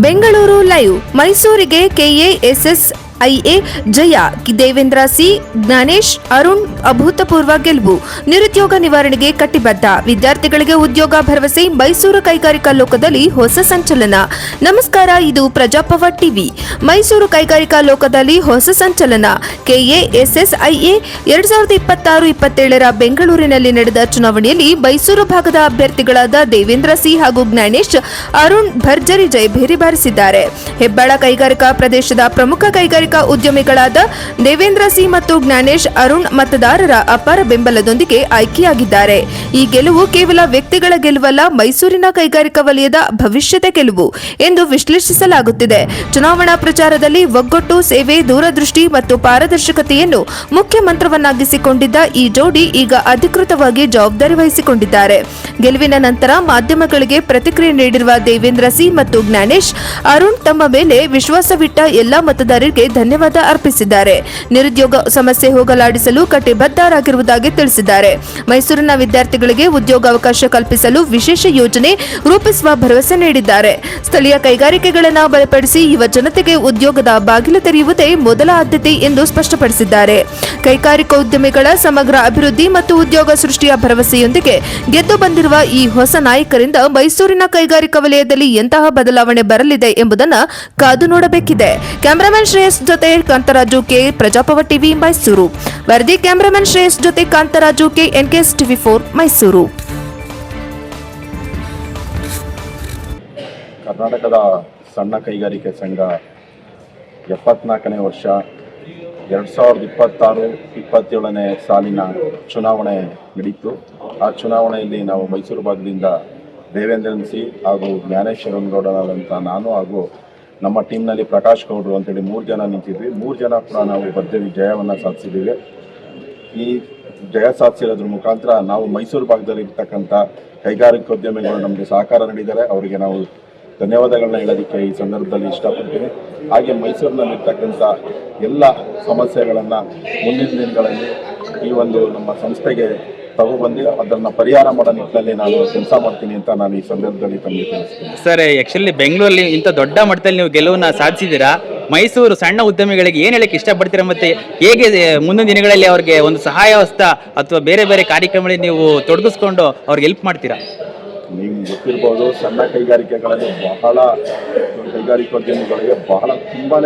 Bengaluru live ಮೈಸೂರಿಗೆ ಕೆಎಎಸ್ಎಸ್ಐಎ ಜಯ Devendra C Gyanesh Arun ಅಭೂತಪೂರ್ವ ಗೆಲುವು ನಿರುದ್ಯೋಗ ನಿವಾರಣೆಗೆ ಕಟಿಬದ್ಧ ವಿದ್ಯಾರ್ಥಿಗಳಿಗೆ ಉದ್ಯೋಗ ಭರವಸೆ ಮೈಸೂರು ಕೈಗಾರಿಕಾ ಲೋಕದಲ್ಲಿ ಹೊಸ ಸಂಚಲನ. ನಮಸ್ಕಾರ, ಇದು ಪ್ರಜಾಪವ ಟಿವಿ. ಮೈಸೂರು ಕೈಗಾರಿಕಾ ಲೋಕದಲ್ಲಿ ಹೊಸ ಸಂಚಲನ. ಕೆಎಎಸ್ಎಸ್ಐಎ 2026-27 ಬೆಂಗಳೂರಿನಲ್ಲಿ ನಡೆದ ಚುನಾವಣೆಯಲ್ಲಿ ಮೈಸೂರು ಭಾಗದ ಅಭ್ಯರ್ಥಿಗಳಾದ ದೇವೇಂದ್ರ ಸಿ ಹಾಗೂ ಜ್ಞಾನೇಶ್ ಅರುಣ್ ಭರ್ಜರಿ ಜಯಭೇರಿ ಬಾರಿಸಿದ್ದಾರೆ. ಹೆಬ್ಬಾಳ ಕೈಗಾರಿಕಾ ಪ್ರದೇಶದ ಪ್ರಮುಖ ಕೈಗಾರಿಕಾ ಉದ್ಯಮಿಗಳಾದ ದೇವೇಂದ್ರ ಸಿ ಮತ್ತು ಜ್ಞಾನೇಶ್ ಅರುಣ್ ಮತದಾರರ ಅಪಾರ ಬೆಂಬಲದೊಂದಿಗೆ ಆಯ್ಕೆಯಾಗಿದ್ದಾರೆ. ಈ ಗೆಲುವು ಕೇವಲ ವ್ಯಕ್ತಿಗಳ ಗೆಲುವಲ್ಲ, ಮೈಸೂರಿನ ಕೈಗಾರಿಕಾ ವಲಯದ ಭವಿಷ್ಯದ ಗೆಲುವು ಎಂದು ವಿಶ್ಲೇಷಿಸಲಾಗುತ್ತಿದೆ. ಚುನಾವಣಾ ಪ್ರಚಾರದಲ್ಲಿ ಒಗ್ಗಟ್ಟು, ಸೇವೆ, ದೂರದೃಷ್ಟಿ ಮತ್ತು ಪಾರದರ್ಶಕತೆಯನ್ನು ಮುಖ್ಯ ಮಂತ್ರವನ್ನಾಗಿಸಿಕೊಂಡಿದ್ದ ಈ ಜೋಡಿ ಈಗ ಅಧಿಕೃತವಾಗಿ ಜವಾಬ್ದಾರಿ ವಹಿಸಿಕೊಂಡಿದ್ದಾರೆ. ಗೆಲುವಿನ ನಂತರ ಮಾಧ್ಯಮಗಳಿಗೆ ಪ್ರತಿಕ್ರಿಯೆ ನೀಡಿರುವ ದೇವೇಂದ್ರ ಸಿ ಮತ್ತು ಜ್ಞಾನೇಶ್ ಅರುಣ್ ತಮ್ಮ ಮೇಲೆ ವಿಶ್ವಾಸವಿಟ್ಟ ಎಲ್ಲಾ ಮತದಾರರಿಗೆ ಧನ್ಯವಾದ ಅರ್ಪಿಸಿದ್ದಾರೆ. ನಿರುದ್ಯೋಗ ಸಮಸ್ಯೆ ಹೋಗಲಾಡಿಸಲು ಕಟಿಬದ್ಧರಾಗಿರುವುದಾಗಿ ತಿಳಿಸಿದ್ದಾರೆ. ಮೈಸೂರಿನ ವಿದ್ಯಾರ್ಥಿಗಳಿಗೆ ಉದ್ಯೋಗಾವಕಾಶ ಕಲ್ಪಿಸಲು ವಿಶೇಷ ಯೋಜನೆ ರೂಪಿಸುವ ಭರವಸೆ ನೀಡಿದ್ದಾರೆ. ಸ್ಥಳೀಯ ಕೈಗಾರಿಕೆಗಳನ್ನು ಬಲಪಡಿಸಿ ಯುವ ಜನತೆಗೆ ಉದ್ಯೋಗದ ಬಾಗಿಲು ತೆರೆಯುವುದೇ ಮೊದಲ ಆದ್ಯತೆ ಎಂದು ಸ್ಪಷ್ಟಪಡಿಸಿದ್ದಾರೆ. ಕೈಗಾರಿಕೋದ್ಯಮಿಗಳ ಸಮಗ್ರ ಅಭಿವೃದ್ಧಿ ಮತ್ತು ಉದ್ಯೋಗ ಸೃಷ್ಟಿಯ ಭರವಸೆಯೊಂದಿಗೆ ಗೆದ್ದು ಬಂದಿರುವ ಈ ಹೊಸ ನಾಯಕರಿಂದ ಮೈಸೂರಿನ ಕೈಗಾರಿಕಾ ವಲಯದಲ್ಲಿ ಎಂತಹ ಬದಲಾವಣೆ ಬರಲಿದೆ ಎಂಬುದನ್ನು ಕಾದು ನೋಡಬೇಕಿದೆ. ಕ್ಯಾಮರಾಮನ್ ಶ್ರೇಯಸ್ ಜೊತೆ ಕಾಂತರಾಜು ಕೆ, ಪ್ರಜಾಪವ ಟಿವಿ, ಮೈಸೂರು. ವರದಿ ಕ್ಯಾಮರಾಮನ್ ಶ್ರೇಯಸ್ ಜೊತೆ ಕಾಂತರಾಜು ಕೆ, ಎನ್ಕೆಎಸ್ ಟಿವಿ4, ಮೈಸೂರು. ಕರ್ನಾಟಕದ ಸಣ್ಣ ಕೈಗಾರಿಕೆ ಸಂಘ 74ನೇ ವರ್ಷ 2026-27ನೇ ಸಾಲಿನ ಚುನಾವಣೆ ನಡೀತು. ಆ ಚುನಾವಣೆಯಲ್ಲಿ ನಾವು ಮೈಸೂರು ಭಾಗದಿಂದ ದೇವೇಂದ್ರನ್ ಸಿ ಹಾಗೂ ಜ್ಞಾನೇಶ್ ಅರುಣ್ಗೌಡರಾದಂಥ ನಾನು ಹಾಗೂ ನಮ್ಮ ಟೀಮ್ನಲ್ಲಿ ಪ್ರಕಾಶ್ ಗೌಡ್ರು ಅಂತೇಳಿ 3 ಜನ ನಿಂತಿದ್ವಿ. 3 ಜನ ಕೂಡ ನಾವು ಭರ್ಜರಿ ಜಯವನ್ನು ಸಾಧಿಸಿದ್ದೀವಿ. ಈ ಜಯ ಸಾಧಿಸಿರೋದ್ರ ಮುಖಾಂತರ ನಾವು ಮೈಸೂರು ಭಾಗದಲ್ಲಿ ಇರ್ತಕ್ಕಂಥ ಕೈಗಾರಿಕೋದ್ಯಮಿಗಳು ನಮಗೆ ಸಹಕಾರ ನೀಡಿದ್ದಾರೆ. ಅವರಿಗೆ ನಾವು ಧನ್ಯವಾದಗಳನ್ನ ಹೇಳೋದಕ್ಕೆ ಈ ಸಂದರ್ಭದಲ್ಲಿ ಇಷ್ಟಪಡ್ತೀನಿ. ಹಾಗೆ ಮೈಸೂರಿನಲ್ಲಿರ್ತಕ್ಕಂಥ ಎಲ್ಲ ಸಮಸ್ಯೆಗಳನ್ನು ಮುಂದಿನ ದಿನಗಳಲ್ಲಿ ಈ ಒಂದು ನಮ್ಮ ಸಂಸ್ಥೆಗೆ ತಗೊಬಂದು ಅದನ್ನು ಪರಿಹಾರ ಮಾಡೋ ನಿಟ್ಟಿನಲ್ಲಿ ನಾನು ಕೆಲಸ ಮಾಡ್ತೀನಿ ಅಂತ ನಾನು ಈ ಸಂದರ್ಭದಲ್ಲಿ ತಮಗೆ ತಿಳಿಸ್ತೀನಿ. ಸರ್, ಆ್ಯಕ್ಚುಲಿ ಬೆಂಗಳೂರಲ್ಲಿ ಇಂಥ ದೊಡ್ಡ ಮಟ್ಟದಲ್ಲಿ ನೀವು ಗೆಲುವನ್ನು ಸಾಧಿಸಿದ್ದೀರಾ. ಮೈಸೂರು ಸಣ್ಣ ಉದ್ಯಮಿಗಳಿಗೆ ಏನು ಹೇಳಕ್ಕೆ ಇಷ್ಟಪಡ್ತೀರಾ ಮತ್ತು ಹೇಗೆ ಮುಂದಿನ ದಿನಗಳಲ್ಲಿ ಅವ್ರಿಗೆ ಒಂದು ಸಹಾಯ ಹಸ್ತ ಅಥವಾ ಬೇರೆ ಬೇರೆ ಕಾರ್ಯಕ್ರಮಗಳಲ್ಲಿ ನೀವು ತೊಡಗಿಸ್ಕೊಂಡು ಅವ್ರಿಗೆ ಹೆಲ್ಪ್ ಮಾಡ್ತೀರಾ? ನಿಮ್ಗೆ ಗೊತ್ತಿರ್ಬೋದು, ಸಣ್ಣ ಕೈಗಾರಿಕೆಗಳಲ್ಲಿ ಕೈಗಾರಿಕೋದ್ಯಮಿಗಳಿಗೆ ತುಂಬಾ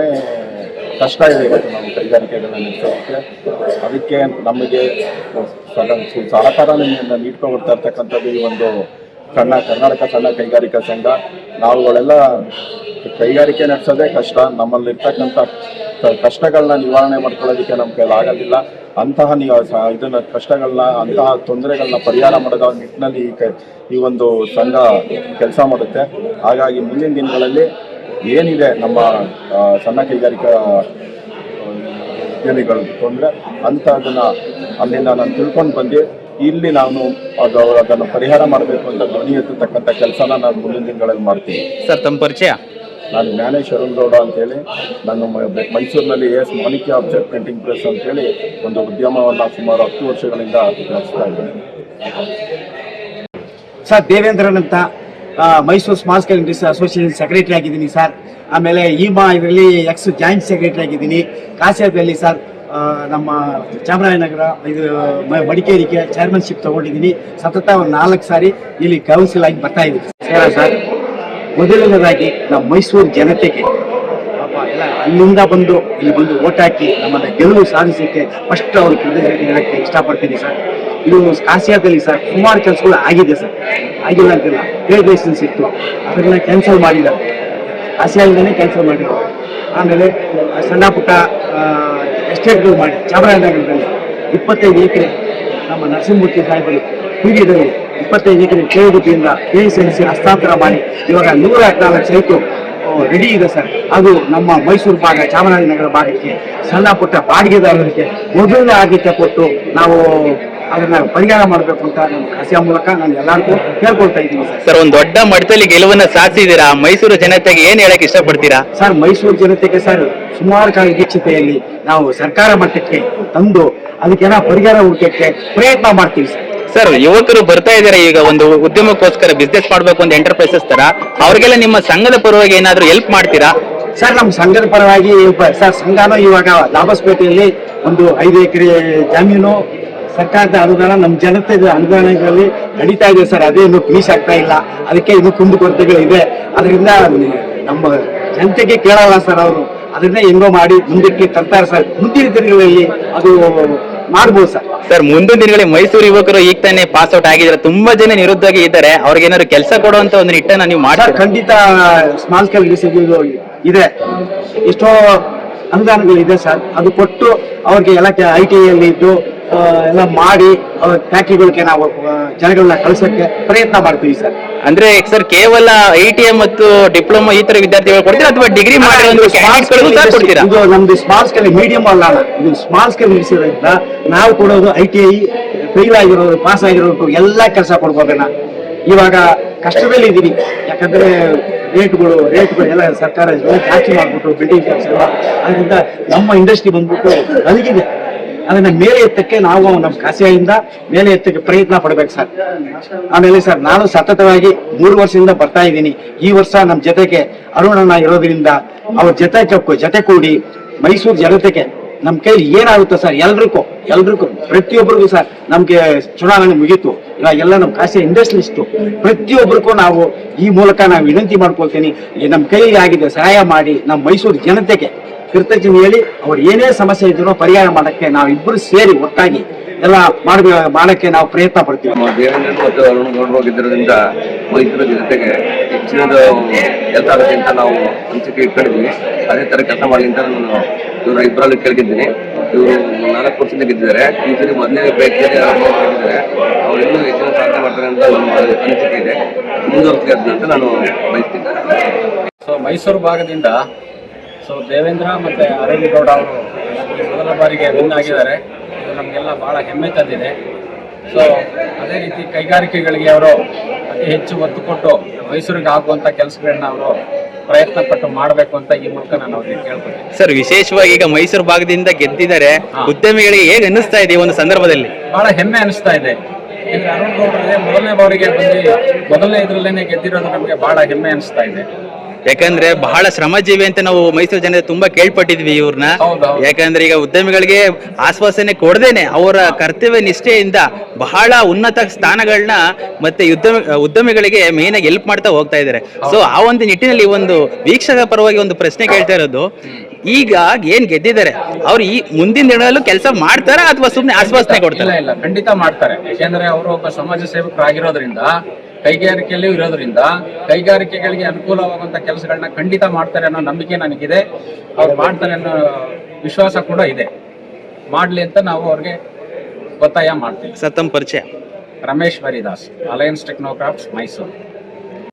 ಕಷ್ಟ ಇದೆ ಇವತ್ತು ನಾವು ಕೈಗಾರಿಕೆಗಳನ್ನ ನಡೆಸೋದಕ್ಕೆ. ಅದಕ್ಕೆ ನಮಗೆ ಸಹಕಾರ ನೀಡ್ಕೊಂಡು ಬರ್ತಾ ಇರ್ತಕ್ಕಂಥದ್ದು ಈ ಒಂದು ಕರ್ನಾಟಕ ಸಣ್ಣ ಕೈಗಾರಿಕಾ ಸಂಘ. ನಾವುಗಳೆಲ್ಲ ಕೈಗಾರಿಕೆ ನಡೆಸೋದೇ ಕಷ್ಟ. ನಮ್ಮಲ್ಲಿರ್ತಕ್ಕಂಥ ಕಷ್ಟಗಳನ್ನ ನಿವಾರಣೆ ಮಾಡ್ಕೊಳ್ಳೋದಕ್ಕೆ ನಮ್ಮ ಕೈಲಿ ಆಗೋದಿಲ್ಲ. ಅಂತಹ ಇದನ್ನ ಕಷ್ಟಗಳನ್ನ, ಅಂತಹ ತೊಂದರೆಗಳನ್ನ ಪರಿಹಾರ ಮಾಡೋದ ನಿಟ್ಟಿನಲ್ಲಿ ಈ ಒಂದು ಸಂಘ ಕೆಲಸ ಮಾಡುತ್ತೆ. ಹಾಗಾಗಿ ಮುಂದಿನ ದಿನಗಳಲ್ಲಿ ಏನಿದೆ ನಮ್ಮ ಸಣ್ಣ ಕೈಗಾರಿಕಾ ಉದ್ಯಮಿಗಳು ತೊಂದರೆ ಅಂಥದನ್ನು ಅಲ್ಲಿಂದ ನಾನು ತಿಳ್ಕೊಂಡು ಬಂದು ಇಲ್ಲಿ ನಾನು ಅದನ್ನು ಪರಿಹಾರ ಮಾಡಬೇಕು ಅಂತ ಧ್ವನಿ ಎತ್ತತಕ್ಕಂಥ ಕೆಲಸನ ನಾನು ಮುಂದಿನ ದಿನಗಳಲ್ಲಿ ಮಾಡ್ತೀನಿ. ಸರ್, ತಮ್ಮ ಪರಿಚಯ? ನಾನು ಜ್ಞಾನೇಶ್ ಅರುಣ್ಗೌಡ ಅಂತೇಳಿ, ನಾನು ಮೈಸೂರಿನಲ್ಲಿ ಎಸ್ ಮಾಣಿಕ್ಯ ಆಬ್ಜೆಕ್ಟ್ ಪ್ರಿಂಟಿಂಗ್ ಪ್ರೆಸ್ ಅಂತೇಳಿ ಒಂದು ಉದ್ಯಮವನ್ನು ಸುಮಾರು 10 ವರ್ಷಗಳಿಂದ ನಡೆಸ್ತಾ ಇದ್ದೀನಿ. ಸರ್, ದೇವೇಂದ್ರನ್ ಅಂತ Mysuru small scale industry association secretary ಆಗಿದ್ದೀನಿ ಸರ್. ಆಮೇಲೆ ಇದರಲ್ಲಿ ಎಕ್ಸ್ ಜಾಯಿಂಟ್ ಸೆಕ್ರೆಟರಿ ಆಗಿದ್ದೀನಿ. ಕಾಶ್ಯಪಲ್ಲಿ ಸರ್ ನಮ್ಮ ಚಾಮರಾಜನಗರ ಇದು ಮಡಿಕೇರಿಗೆ ಚೇರ್ಮನ್ಶಿಪ್ ತೊಗೊಂಡಿದ್ದೀನಿ. ಸತತ ಒಂದು 4 ಸಾರಿ ಇಲ್ಲಿ ಕೌನ್ಸಿಲ್ ಆಗಿ ಬರ್ತಾ ಇದ್ದೀನಿ ಸರ್. ಮೊದಲನೇದಾಗಿ ನಮ್ಮ ಮೈಸೂರು ಜನತೆಗೆ ಎಲ್ಲ ಅಲ್ಲಿಂದ ಬಂದು ಇಲ್ಲಿ ಬಂದು ಓಟ್ ಹಾಕಿ ನಮ್ಮನ್ನು ಗೆಲುವು ಸಾಧಿಸೋಕ್ಕೆ ಫಸ್ಟ್ ಅವರು ಕೃತಜ್ಞತೆ ಹೇಳೋಕ್ಕೆ ಇಷ್ಟಪಡ್ತೀನಿ ಸರ್. ಇದು ಕಾಸಿಯಾದಲ್ಲಿ ಸರ್ ಸುಮಾರು ಕೆಲಸಗಳು ಆಗಿದೆ ಸರ್, ಆಗಿಲ್ಲ ಅಂತಿಲ್ಲ. ಟ್ರೇಡ್ ಲೈಸೆನ್ಸ್ ಇತ್ತು, ಅದನ್ನ ಕ್ಯಾನ್ಸಲ್ ಮಾಡಿದ್ದಾರೆ, ಕಾಸಿಯಾದಿಂದನೇ ಕ್ಯಾನ್ಸಲ್ ಮಾಡಿದ್ದಾರೆ. ಆಮೇಲೆ ಸಣ್ಣ ಪುಟ್ಟ ಎಸ್ಟೇಟ್ಗಳು ಮಾಡಿ ಚಾಮರಾಜನಗರದಲ್ಲಿ 25 ಎಕರೆ ನಮ್ಮ ನರಸಿಂಹಮೂರ್ತಿ ಸಾಹೇಬರು ಪೀಡಿಯದಲ್ಲಿ 25 ಎಕರೆ ಕೇಳುಗುತ್ತಿಯಿಂದ KSNC ಹಸ್ತಾಂತರ ಮಾಡಿ ಇವಾಗ 114 ಸೈಟು ರೆಡಿ ಇದೆ ಸರ್. ಅದು ನಮ್ಮ ಮೈಸೂರು ಭಾಗ, ಚಾಮರಾಜನಗರ ಭಾಗಕ್ಕೆ ಸಣ್ಣ ಪುಟ್ಟ ಬಾಡಿಗೆದಾರರಿಗೆ ಮೊದಲನೇ ಆದ್ಯತೆ ಕೊಟ್ಟು ನಾವು ಅದನ್ನ ಪರಿಹಾರ ಮಾಡಬೇಕು ಅಂತ ನಮ್ಮ ಕಾಸಿಯ ಮೂಲಕ ನಾನು ಎಲ್ಲರಿಗೂ ಕೇಳ್ಕೊಳ್ತಾ ಇದ್ದೀನಿ ಸರ್. ಒಂದು ದೊಡ್ಡ ಮಟ್ಟದಲ್ಲಿ ಗೆಲುವನ್ನು ಸಾಧಿಸಿದ್ದೀರಾ. ಮೈಸೂರು ಜನತೆಗೆ ಏನು ಹೇಳಕ್ಕೆ ಇಷ್ಟಪಡ್ತೀರಾ? ಸರ್, ಮೈಸೂರು ಜನತೆಗೆ ಸರ್ ಸುಮಾರು ಕಾಲ ದೀಕ್ಷತೆಯಲ್ಲಿ ನಾವು ಸರ್ಕಾರ ಮಟ್ಟಕ್ಕೆ ತಂದು ಅದಕ್ಕೇನೋ ಪರಿಹಾರ ಹುಡುಕಕ್ಕೆ ಪ್ರಯತ್ನ ಮಾಡ್ತೀವಿ ಸರ್. ಸರ್, ಯುವಕರು ಬರ್ತಾ ಇದಾರೆ ಈಗ ಒಂದು ಉದ್ಯಮಕ್ಕೋಸ್ಕರ ಬಿಸ್ನೆಸ್ ಮಾಡ್ಬೇಕು ಒಂದು ಎಂಟರ್ಪ್ರೈಸಸ್ ತರ, ಅವ್ರಿಗೆಲ್ಲ ನಿಮ್ಮ ಸಂಘದ ಪರವಾಗಿ ಏನಾದ್ರು ಹೆಲ್ಪ್ ಮಾಡ್ತೀರಾ? ಸರ್ ನಮ್ಮ ಸಂಘದ ಪರವಾಗಿ ಸರ್ ಸಂಘನೂ ಇವಾಗ ಲಾಭಸ್ಪೇಟೆಯಲ್ಲಿ ಒಂದು 5 ಎಕರೆ ಜಮೀನು ಸರ್ಕಾರದ ಅನುದಾನ ನಮ್ಮ ಜನತೆ ಅನುದಾನಗಳಲ್ಲಿ ನಡೀತಾ ಇದೆ ಸರ್. ಅದೇ ಇನ್ನು ಫಿನಿಶ್ ಆಗ್ತಾ ಇಲ್ಲ, ಅದಕ್ಕೆ ಇನ್ನು ಕುಂದುಕೊರತೆಗಳಿದೆ. ಅದರಿಂದ ನಮ್ಮ ಜನತೆಗೆ ಕೇಳಲ್ಲ ಸರ್ ಅವರು, ಅದನ್ನ ಹೆಂಗೋ ಮಾಡಿ ಮುಂದಕ್ಕೆ ತರ್ತಾರೆ ಸರ್. ಮುಂದಿನ ದಿನಗಳಲ್ಲಿ ಅದು ಮಾಡ್ಬೋದು ಸರ್. ಸರ್, ಮುಂದಿನ ದಿನಗಳಲ್ಲಿ ಮೈಸೂರು ಯುವಕರು ಈಗ ತಾನೇ ಪಾಸ್ ಔಟ್ ಆಗಿದ್ದಾರೆ, ತುಂಬಾ ಜನ ನಿರುದ್ಯೋಗಿ ಇದ್ದಾರೆ, ಅವ್ರಿಗೆ ಏನಾದ್ರು ಕೆಲಸ ಕೊಡುವಂತ ಒಂದು ನಿಟ್ಟನ್ನ ನೀವು ಮಾಡಿ? ಖಂಡಿತ ಸ್ಮಾಲ್ ಸ್ಕೇಲ್ ಇದೆ, ಎಷ್ಟೋ ಅನುದಾನಗಳಿದೆ ಸರ್. ಅದು ಕೊಟ್ಟು ಅವ್ರಿಗೆ ಎಲ್ಲ ITI ಅಲ್ಲಿ ಇದ್ದು ಎಲ್ಲ ಮಾಡಿ ಫ್ಯಾಕ್ಟ್ರಿಗಳಿಗೆ ನಾವು ಜನಗಳನ್ನ ಕಳ್ಸಕ್ಕೆ ಪ್ರಯತ್ನ ಮಾಡ್ತೀವಿ ಸರ್. ಅಂದ್ರೆ ಸರ್, ಕೇವಲ ITI ಮತ್ತು ಡಿಪ್ಲೊಮಾ ಈ ತರ ವಿದ್ಯಾರ್ಥಿಗಳು ಕೊಡ್ತೀರಾ ಅಥವಾ ಡಿಗ್ರಿ ಕೊಡ್ತೀರಾ? ಇದು ನಮ್ದು ಸ್ಮಾಲ್ ಸ್ಕೇಲ್ ಮೀಡಿಯಂ ಅಲ್ಲ, ಇದು ಸ್ಮಾಲ್ ಸ್ಕೇಲ್ ಮುಗಿಸಿದ್ರಿಂದ ನಾವು ಕೊಡೋದು ITI ಫೇಲ್ ಆಗಿರೋರು, ಪಾಸ್ ಆಗಿರೋರು ಎಲ್ಲ ಕೆಲಸ ಕೊಡ್ಬೋದಣ್ಣ. ಇವಾಗ ಕಷ್ಟದಲ್ಲಿ ಇದ್ದೀವಿ, ಯಾಕಂದ್ರೆ ರೇಟ್ಗಳು ಎಲ್ಲ ಸರ್ಕಾರ ಜಾಸ್ತಿ ಮಾಡ್ಬಿಟ್ಟು ಬಿಲ್ಡಿಂಗ್ ಕೆಲಸ ಎಲ್ಲ, ಅದರಿಂದ ನಮ್ಮ ಇಂಡಸ್ಟ್ರಿ ಬಂದ್ಬಿಟ್ಟು ನಲಗಿದೆ. ಅದನ್ನ ಮೇಲೆ ಎತ್ತಕ್ಕೆ ನಾವು ನಮ್ಮ ಖಾಸಗಿಯಿಂದ ಮೇಲೆ ಎತ್ತಕ್ಕೆ ಪ್ರಯತ್ನ ಪಡ್ಬೇಕು ಸರ್. ಆಮೇಲೆ ಸರ್, ನಾನು ಸತತವಾಗಿ 3 ವರ್ಷದಿಂದ ಬರ್ತಾ ಇದ್ದೀನಿ. ಈ ವರ್ಷ ನಮ್ಮ ಜೊತೆಗೆ ಅರುಣಣ್ಣ ಇರೋದ್ರಿಂದ ಅವ್ರ ಜೊತೆ ಕೂಡಿ ಮೈಸೂರು ಜನತೆಗೆ ನಮ್ಮ ಕೈಲಿ ಏನಾಗುತ್ತೆ ಸರ್, ಎಲ್ರಿಗೂ ಪ್ರತಿಯೊಬ್ಬರಿಗೂ ಸರ್, ನಮ್ಗೆ ಚುನಾವಣೆ ಮುಗೀತು, ಇವಾಗೆಲ್ಲ ನಮ್ಮ ಖಾಸಗಿ ಇಂಡಸ್ಟ್ರಿಲಿಸ್ಟು ಪ್ರತಿಯೊಬ್ಬರಿಗೂ ನಾವು ಈ ಮೂಲಕ ನಾವು ವಿನಂತಿ ಮಾಡ್ಕೊಳ್ತೀನಿ, ನಮ್ಮ ಕೈಲಿ ಆಗಿದೆ ಸಹಾಯ ಮಾಡಿ ನಮ್ಮ ಮೈಸೂರು ಜನತೆಗೆ ಕೃತಜ್ಞತೆ ಹೇಳಿ ಅವ್ರು ಏನೇ ಸಮಸ್ಯೆ ಇದ್ರೂ ಪರಿಹಾರ ಮಾಡಕ್ಕೆ ನಾವಿಬ್ಬರು ಸೇರಿ ಒಟ್ಟಾಗಿ ಎಲ್ಲ ಮಾಡಕ್ಕೆ ನಾವು ಪ್ರಯತ್ನ ಪಡ್ತೀವಿ. ದೇವೇಂದ್ರ ಮತ್ತು ಅರುಣ್ ಗೌಡ್ರು ಹೋಗಿದ್ದರಿಂದ ಮೈಸೂರು ಜನತೆಗೆ ಹೆಚ್ಚಿನದು ಕೆಲಸ ಆಗುತ್ತೆ ಅಂತ ನಾವು ಅನಿಸಿಕೆ ಇಟ್ಕೊಂಡಿದ್ವಿ. ಅದೇ ತರ ಕೆಲಸ ಮಾಡಲಿ ಅಂತ ನಾನು ಇವರು ಇಬ್ಬರಲ್ಲಿ ಕೇಳ್ತಿದ್ದೀನಿ. ಇವರು 4 ವರ್ಷದಿಂದ ಗೆದ್ದಿದ್ದಾರೆ. ಈ ಸರಿ ಮೊದಲನೇ ಪ್ರಯತ್ನದಲ್ಲಿ ಗೆದ್ದಿದ್ದಾರೆ. ಅವ್ರು ಇನ್ನೂ ಹೆಚ್ಚಿನ ಸಾಧನೆ ಮಾಡ್ತಾರೆ ಅಂತ ಒಂದು ಅನಿಸಿಕೆ ಇದೆ. ಮುಂದುವರಿಸಲಿ ಅಂತ ನಾನು ಬಯಸ್ತೀನಿ. ಸೊ ಮೈಸೂರು ಭಾಗದಿಂದ ದೇವೇಂದ್ರ ಮತ್ತು ಅರುಣ್ ಗೌಡ ಅವರು ಮೊದಲ ಬಾರಿಗೆ ವಿನ್ ಆಗಿದ್ದಾರೆ. ಇದು ನಮಗೆಲ್ಲ ಭಾಳ ಹೆಮ್ಮೆ ತಂದಿದೆ. ಸೊ ಅದೇ ರೀತಿ ಕೈಗಾರಿಕೆಗಳಿಗೆ ಅವರು ಅತಿ ಹೆಚ್ಚು ಒತ್ತು ಕೊಟ್ಟು ಮೈಸೂರಿಗೆ ಆಗುವಂಥ ಕೆಲಸಗಳನ್ನ ಅವರು ಪ್ರಯತ್ನ ಪಟ್ಟು ಮಾಡಬೇಕು ಅಂತ ಈ ಮೂಲಕ ನಾನು ಅವ್ರಿಗೆ ಕೇಳ್ಕೊತೀನಿ. ಸರ್, ವಿಶೇಷವಾಗಿ ಈಗ ಮೈಸೂರು ಭಾಗದಿಂದ ಗೆದ್ದಿದ್ದಾರೆ, ಉದ್ಯಮಿಗಳಿಗೆ ಹೇಗೆ ಅನ್ನಿಸ್ತಾ ಇದೆ ಈ ಒಂದು ಸಂದರ್ಭದಲ್ಲಿ? ಭಾಳ ಹೆಮ್ಮೆ ಅನಿಸ್ತಾ ಇದೆ. ಈಗ ಅರುಣ್ ಗೌಡ್ರಿಗೆ ಮೊದಲನೇ ಬಾರಿಗೆ ಮೊದಲನೇ ಇದರಲ್ಲೇನೆ ಗೆದ್ದಿರೋದು ನಮಗೆ ಭಾಳ ಹೆಮ್ಮೆ ಅನಿಸ್ತಾ ಇದೆ. ಯಾಕಂದ್ರೆ ಬಹಳ ಶ್ರಮಜೀವಿ ಅಂತ ನಾವು ಮೈಸೂರು ಜನತೆ ತುಂಬಾ ಕೇಳ್ಪಟ್ಟಿದ್ವಿ ಇವ್ರನ್ನ. ಯಾಕಂದ್ರೆ ಈಗ ಉದ್ಯಮಿಗಳಿಗೆ ಆಶ್ವಾಸನೆ ಕೊಡದೇನೆ ಅವರ ಕರ್ತವ್ಯ ನಿಷ್ಠೆಯಿಂದ ಬಹಳ ಉನ್ನತ ಸ್ಥಾನಗಳನ್ನ ಮತ್ತೆ ಉದ್ಯಮಿಗಳಿಗೆ ಮೇನ್ ಆಗಿ ಹೆಲ್ಪ್ ಮಾಡ್ತಾ ಹೋಗ್ತಾ ಇದ್ದಾರೆ. ಸೊ ಆ ಒಂದು ನಿಟ್ಟಿನಲ್ಲಿ ಒಂದು ವೀಕ್ಷಕ ಪರವಾಗಿ ಒಂದು ಪ್ರಶ್ನೆ ಕೇಳ್ತಾ ಇರೋದು, ಈಗ ಏನ್ ಗೆದ್ದಿದ್ದಾರೆ ಅವ್ರು ಈ ಮುಂದಿನ ದಿನದಲ್ಲೂ ಕೆಲಸ ಮಾಡ್ತಾರಾ ಅಥವಾ ಸುಮ್ಮನೆ ಆಶ್ವಾಸನೆ ಕೊಡ್ತಾರಾ? ಇಲ್ಲ, ಖಂಡಿತ ಮಾಡ್ತಾರೆ. ಯಾಕೆಂದ್ರೆ ಅವರು ಒಬ್ಬ ಸಮಾಜ ಸೇವಕರಾಗಿರೋದ್ರಿಂದ, ಕೈಗಾರಿಕೆಯಲ್ಲೂ ಇರೋದ್ರಿಂದ ಕೈಗಾರಿಕೆಗಳಿಗೆ ಅನುಕೂಲವಾಗುವಂತ ಕೆಲಸಗಳನ್ನ ಖಂಡಿತ ಮಾಡ್ತಾರೆ ಅನ್ನೋ ನಂಬಿಕೆ ನನಗಿದೆ. ಅವ್ರು ಮಾಡ್ತಾರೆ ಅನ್ನೋ ವಿಶ್ವಾಸ ಕೂಡ ಇದೆ. ಮಾಡ್ಲಿ ಅಂತ ನಾವು ಅವ್ರಿಗೆ ಒತ್ತಾಯ ಮಾಡ್ತೀವಿ. ಸರ್, ತಮ್ಮ ಪರಿಚಯ? ರಮೇಶ್ ಮರಿದಾಸ್, ಅಲಯನ್ಸ್ ಟೆಕ್ನೋಕ್ರಾಫ್ಟ್ಸ್, ಮೈಸೂರು.